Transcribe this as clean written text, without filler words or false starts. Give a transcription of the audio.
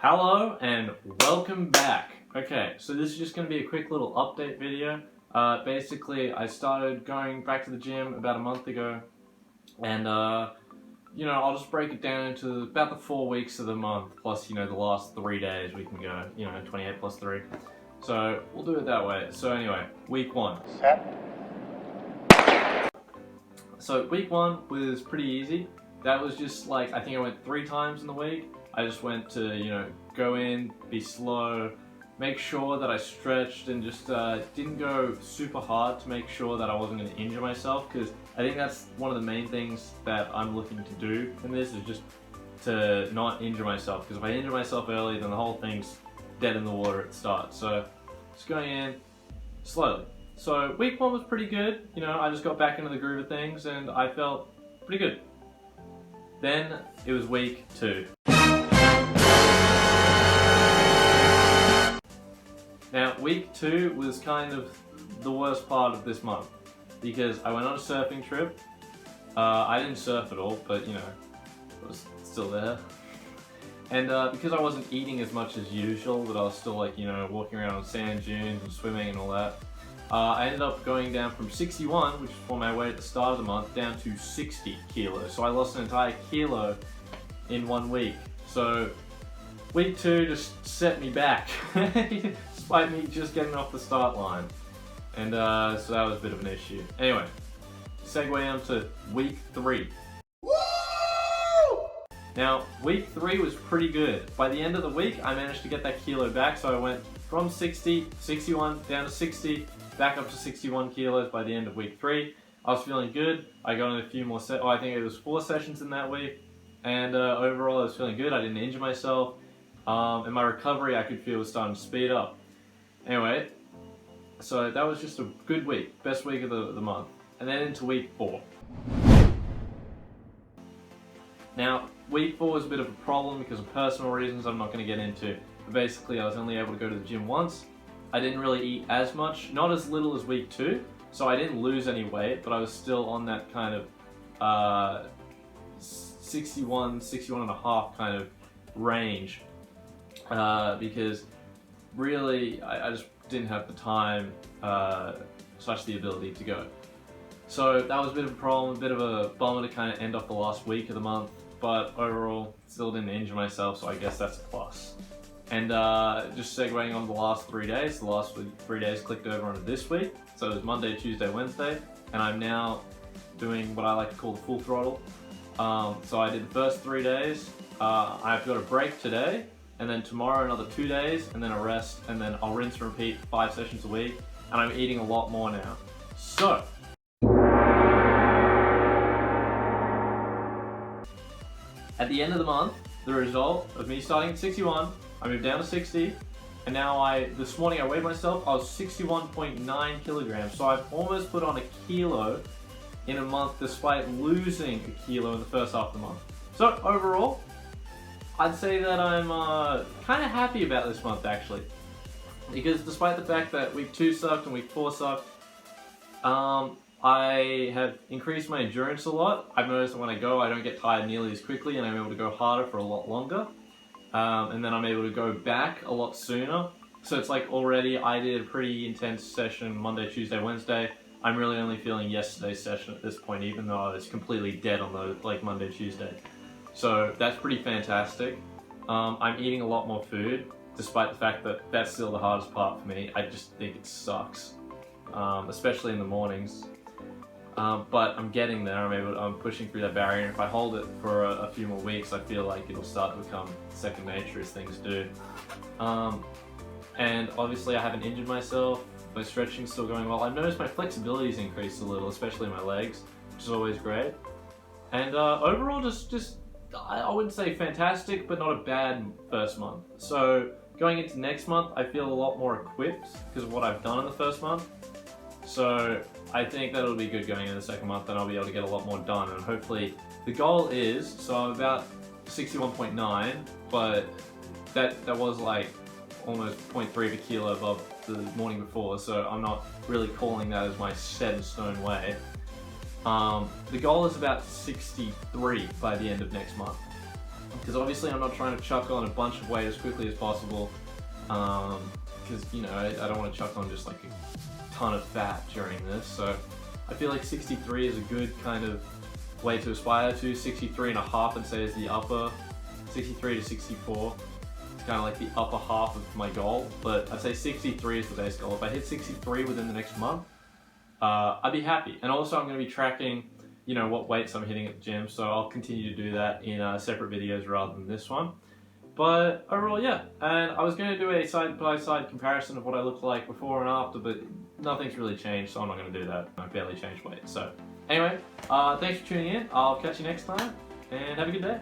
Hello and welcome back. Okay, so this is just going to be a quick little update video. Basically, I started going back to the gym about a month ago, and I'll just break it down into about the 4 weeks of the month, plus the last 3 days we can go, 28 plus 3. So we'll do it that way. So anyway, week 1. So week 1 was pretty easy. That was just like, I think I went 3 times in the week. I just went to, go in, be slow, make sure that I stretched and just didn't go super hard to make sure that I wasn't going to injure myself, because I think that's one of the main things that I'm looking to do in this, is just to not injure myself, because if I injure myself early then the whole thing's dead in the water at the start. So just going in slowly. So week 1 was pretty good, I just got back into the groove of things and I felt pretty good. Then it was week 2. Now, week 2 was kind of the worst part of this month, because I went on a surfing trip. I didn't surf at all, but it was still there. And because I wasn't eating as much as usual, but I was still walking around on sand dunes and swimming and all that, I ended up going down from 61, which is for my weight at the start of the month, down to 60 kilos. So I lost an entire kilo in 1 week. So week 2 just set me back, despite me just getting off the start line. And so that was a bit of an issue. Anyway, segue on to week 3. Woo! Now, week 3 was pretty good. By the end of the week, I managed to get that kilo back, so I went from 61, down to 60, back up to 61 kilos by the end of week 3. I was feeling good. I got in a few more I think it was 4 sessions in that week. And overall, I was feeling good. I didn't injure myself. And my recovery, I could feel, was starting to speed up. Anyway, so that was just a good week. Best week of the month. And then into week 4. Now, week 4 was a bit of a problem because of personal reasons I'm not going to get into. But basically, I was only able to go to the gym once. I didn't really eat as much, not as little as week 2. So I didn't lose any weight, but I was still on that kind of 61 and a half kind of range. Because really, I just didn't have the time / the ability to go. So that was a bit of a problem, a bit of a bummer to kind of end off the last week of the month, but overall, still didn't injure myself, so I guess that's a plus. And just segueing on the last 3 days, the last 3 days clicked over onto this week, so it was Monday, Tuesday, Wednesday, and I'm now doing what I like to call the full throttle. So I did the first 3 days, I've got a break today, and then tomorrow another 2 days, and then a rest, and then I'll rinse and repeat 5 sessions a week, and I'm eating a lot more now. So, at the end of the month, the result of me starting at 61, I moved down to 60, and now this morning I weighed myself, I was 61.9 kilograms, so I've almost put on a kilo in a month despite losing a kilo in the first half of the month. So overall, I'd say that I'm kind of happy about this month actually, because despite the fact that week 2 sucked and week 4 sucked, I have increased my endurance a lot. I've noticed that when I go, I don't get tired nearly as quickly, and I'm able to go harder for a lot longer. And then I'm able to go back a lot sooner. So it's like already I did a pretty intense session Monday, Tuesday, Wednesday. I'm really only feeling yesterday's session at this point, even though I was completely dead on Monday, Tuesday. So that's pretty fantastic. I'm eating a lot more food, despite the fact that that's still the hardest part for me. I just think it sucks, especially in the mornings. But I'm getting there. I'm pushing through that barrier, and if I hold it for a few more weeks, I feel like it'll start to become second nature as things do. And obviously I haven't injured myself. My stretching's still going well. I've noticed my flexibility's increased a little, especially in my legs, which is always great. And overall, just I wouldn't say fantastic, but not a bad first month. So going into next month, I feel a lot more equipped because of what I've done in the first month. So I think that'll be good going into the second month, and I'll be able to get a lot more done. And hopefully, the goal is, so I'm about 61.9, but that was like almost 0.3 of a kilo above the morning before, so I'm not really calling that as my set in stone weight. The goal is about 63 by the end of next month. because obviously I'm not trying to chuck on a bunch of weight as quickly as possible, because you know, I don't want to chuck on just like a ton of fat during this. So I feel like 63 is a good kind of way to aspire to. 63 and a half I'd say is the upper. 63 to 64 is kind of like the upper half of my goal, but I'd say 63 is the base goal. If I hit 63 within the next month, I'd be happy. And also I'm going to be tracking, you know, what weights I'm hitting at the gym, so I'll continue to do that in separate videos rather than this one. But overall, yeah. And I was going to do a side-by-side comparison of what I looked like before and after, but nothing's really changed, so I'm not going to do that. I barely changed weight. So anyway, thanks for tuning in. I'll catch you next time, and have a good day.